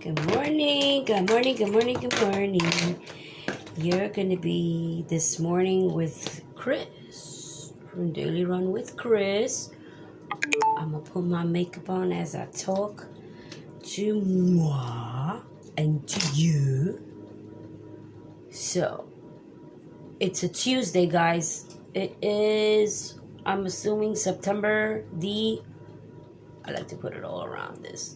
Good morning, good morning, good morning, good morning. You're going to be this morning with Chris from Daily Run with Chris. I'm going to put my makeup on as I talk to moi and to you. So, it's a Tuesday, guys. It is, I'm assuming, September I like to put it all around this.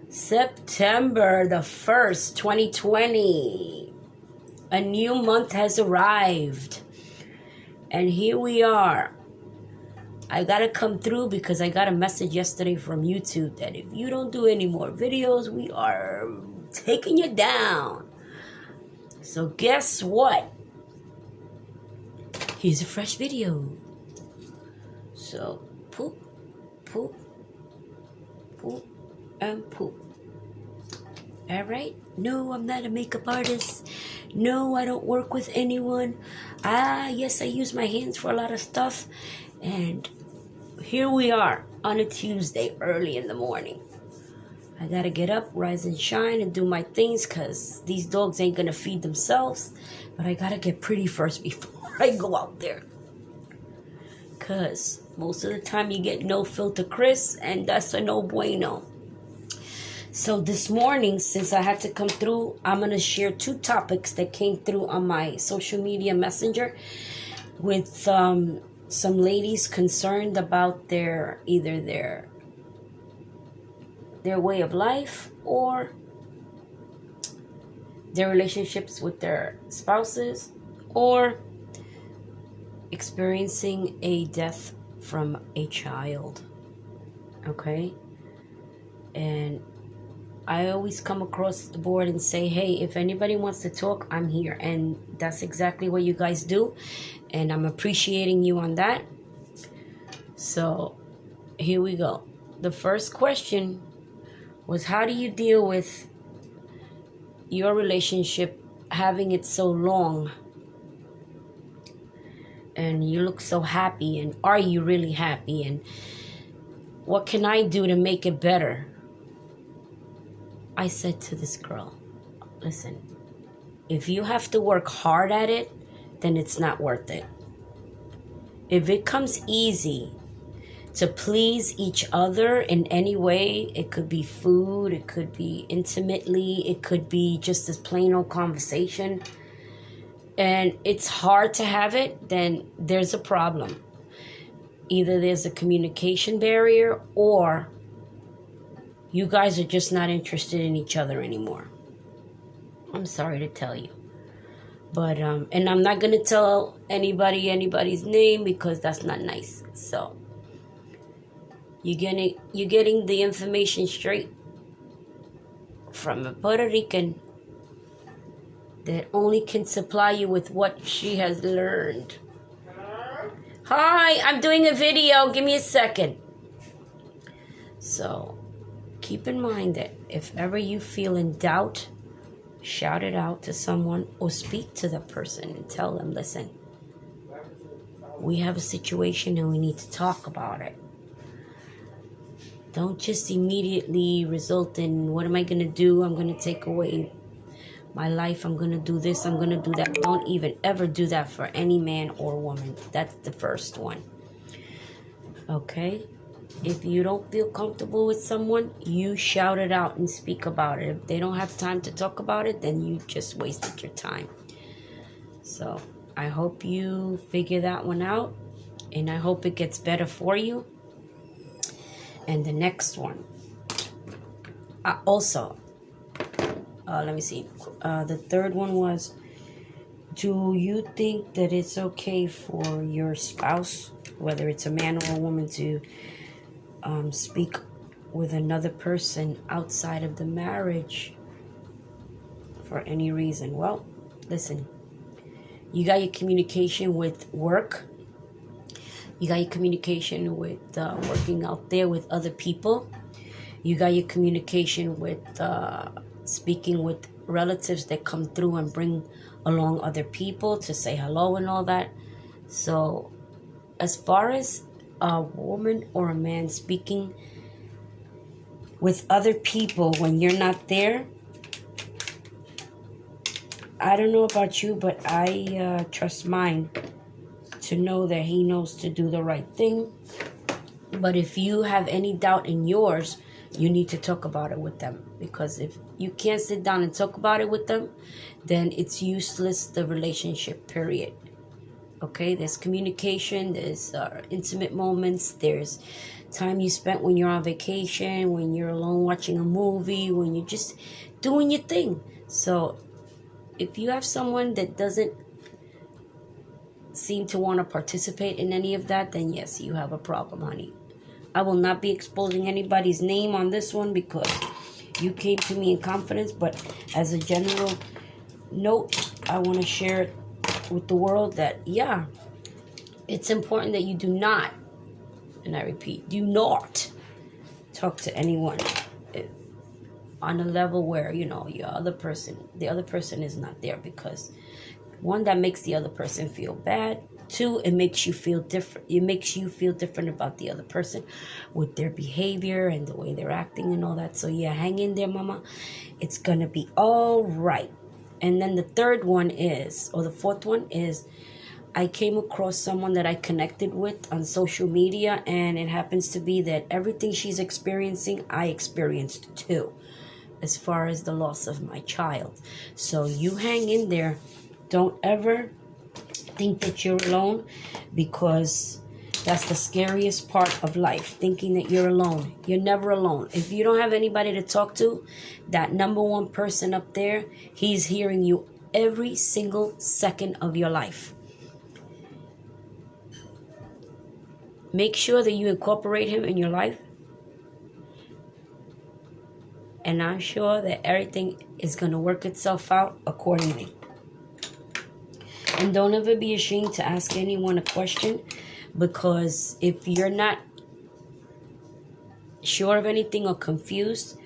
September the 1st, 2020. A new month has arrived. And here we are. I gotta come through because I got a message yesterday from YouTube that if you don't do any more videos, we are taking you down. So guess what? Here's a fresh video. So poop, poop, poop, and poop. All right? No, I'm not a makeup artist. No, I don't work with anyone. Yes, I use my hands for a lot of stuff. And here we are on a Tuesday early in the morning. I gotta get up, rise and shine, and do my things because these dogs ain't gonna feed themselves. But I gotta get pretty first before I go out there. Because most of the time you get no filter Chris, and that's a no bueno. So this morning, since I had to come through, I'm going to share two topics that came through on my social media messenger with some ladies concerned about either their way of life or their relationships with their spouses or experiencing a death from a child. Okay? And I always come across the board and say, hey, if anybody wants to talk, I'm here. And that's exactly what you guys do. And I'm appreciating you on that. So here we go. The first question was, how do you deal with your relationship having it so long? And you look so happy. And are you really happy? And what can I do to make it better? I said to this girl, listen, if you have to work hard at it, then it's not worth it. If it comes easy to please each other in any way, it could be food, it could be intimately, it could be just this plain old conversation, and it's hard to have it, then there's a problem. Either there's a communication barrier or you guys are just not interested in each other anymore. I'm sorry to tell you. But, and I'm not going to tell anybody's name because that's not nice. So, you're getting the information straight from a Puerto Rican that only can supply you with what she has learned. Hi, I'm doing a video. Give me a second. So, keep in mind that if ever you feel in doubt, shout it out to someone or speak to the person and tell them, listen, we have a situation and we need to talk about it. Don't just immediately result in, what am I going to do? I'm going to take away my life. I'm going to do this. I'm going to do that. Don't even ever do that for any man or woman. That's the first one. Okay? If you don't feel comfortable with someone, you shout it out and speak about it. If they don't have time to talk about it, then you just wasted your time. So I hope you figure that one out, and I hope it gets better for you. And the next one. Let me see. The third one was, do you think that it's okay for your spouse, whether it's a man or a woman, to speak with another person outside of the marriage for any reason? Well, listen, you got your communication with work. You got your communication with working out there with other people. You got your communication with speaking with relatives that come through and bring along other people to say hello and all that. So as far as a woman or a man speaking with other people when you're not there, I don't know about you, but I trust mine to know that he knows to do the right thing. But if you have any doubt in yours, you need to talk about it with them. Because if you can't sit down and talk about it with them, then it's useless, the relationship, period. Okay, there's communication, there's intimate moments, there's time you spent when you're on vacation, when you're alone watching a movie, when you're just doing your thing. So if you have someone that doesn't seem to want to participate in any of that, then yes, you have a problem, honey. I will not be exposing anybody's name on this one because you came to me in confidence, but as a general note, I want to share it with the world that, yeah, it's important that you do not, and I repeat, do not talk to anyone on a level where, you know, the other person is not there, because one, that makes the other person feel bad. Two, it makes you feel different. It makes you feel different about the other person with their behavior and the way they're acting and all that. So yeah, hang in there, mama. It's gonna be all right. And then the third one is, or the fourth one is, I came across someone that I connected with on social media, and it happens to be that everything she's experiencing, I experienced too, as far as the loss of my child. So you hang in there. Don't ever think that you're alone, because that's the scariest part of life, thinking that you're alone. You're never alone. If you don't have anybody to talk to, that number one person up there, he's hearing you every single second of your life. Make sure that you incorporate him in your life, and I'm sure that everything is going to work itself out accordingly. And don't ever be ashamed to ask anyone a question, because if you're not sure of anything or confused,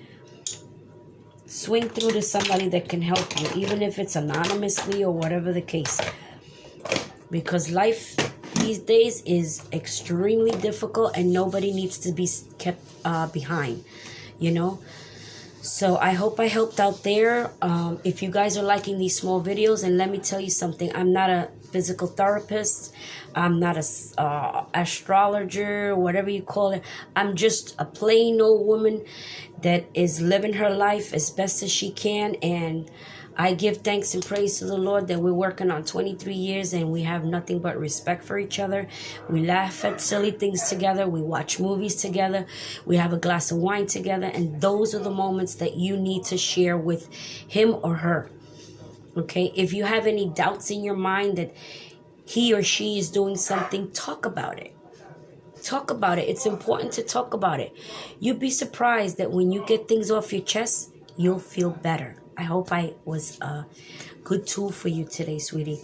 swing through to somebody that can help you, even if it's anonymously or whatever the case. Because life these days is extremely difficult, and nobody needs to be kept behind, you know. So I hope I helped out there. If you guys are liking these small videos, and let me tell you something, I'm not a physical therapist. I'm not a astrologer, whatever you call it. I'm just a plain old woman that is living her life as best as she can. And I give thanks and praise to the Lord that we're working on 23 years and we have nothing but respect for each other. We laugh at silly things together. We watch movies together. We have a glass of wine together. And those are the moments that you need to share with him or her. Okay? If you have any doubts in your mind that he or she is doing something, talk about it. Talk about it. It's important to talk about it. You'd be surprised that when you get things off your chest, you'll feel better. I hope I was a good tool for you today, sweetie.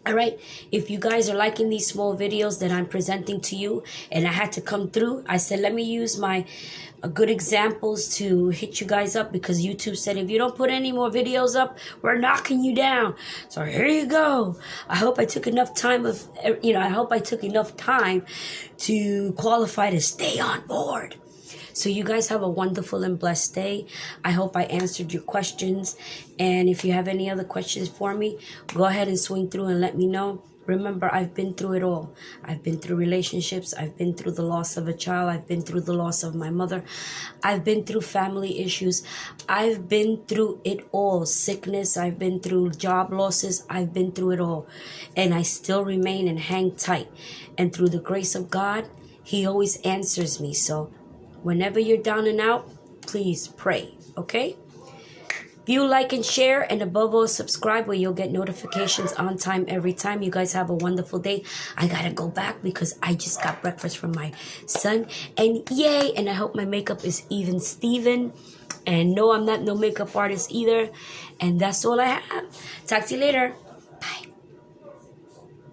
All right. If you guys are liking these small videos that I'm presenting to you, and I had to come through, I said, let me use my good examples to hit you guys up, because YouTube said, if you don't put any more videos up, we're knocking you down. So here you go. I hope I took enough time to qualify to stay on board. So you guys have a wonderful and blessed day. I hope I answered your questions. And if you have any other questions for me, go ahead and swing through and let me know. Remember, I've been through it all. I've been through relationships. I've been through the loss of a child. I've been through the loss of my mother. I've been through family issues. I've been through it all. Sickness. I've been through job losses. I've been through it all. And I still remain and hang tight. And through the grace of God, he always answers me. So whenever you're down and out, please pray, okay? View, like, and share, and above all, subscribe, where you'll get notifications on time every time. You guys have a wonderful day. I gotta go back because I just got breakfast from my son, and yay, and I hope my makeup is even Steven. And no, I'm not no makeup artist either. And that's all I have. Talk to you later.